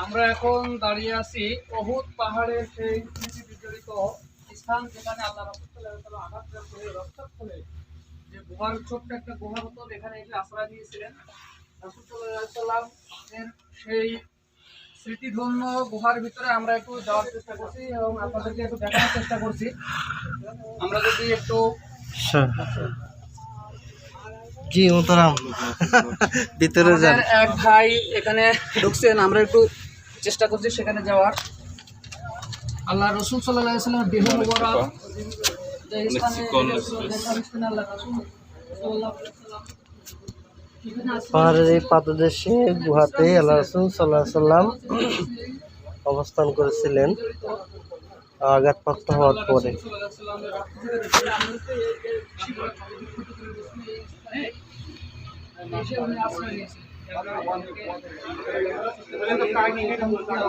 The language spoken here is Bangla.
আমরা এখন দাঁড়িয়ে আছি উহুদ পাহাড়ের সেই স্মৃতি বিজড়িত স্থান, যেখানে আল্লাহ রাসূল সাল্লাল্লাহু আলাইহি ওয়াসাল্লাম আঘাত করে রক্তক্ষরণে যে গুহার ছোট্ট একটা গুহার মতো এখানে এসে আশ্রয় নিয়েছিলেন। রাসূল সাল্লাল্লাহু আলাইহি ওয়াসাল্লাম এর সেই স্মৃতিধন্য গুহার ভিতরে আমরা একটু যাওয়ার চেষ্টা করছি এবং আপনাদেরকে একটু দেখানোর চেষ্টা করছি। আমরা যদি একটু জি মোহতারাম ভিতরে যান। এক ভাই এখানে ঢুকছেন, আমরা একটু চেষ্টা করছি সেখানে যাওয়ার। আল্লাহ রাসূল সাল্লাল্লাহু আলাইহি ওয়াসাল্লাম দেহ মোবারক যে স্থানে দেখাচ্ছেন আল্লাহ রাসূল সাল্লাল্লাহু আলাইহি ওয়াসাল্লাম পাহাড়ের এই পাদদেশে গুহাতে আল্লাহ রাসূল সাল্লাল্লাহু আলাইহি ওয়াসাল্লাম অবস্থান করেছিলেন আঘাতপ্রাপ্ত হওয়ার পরে।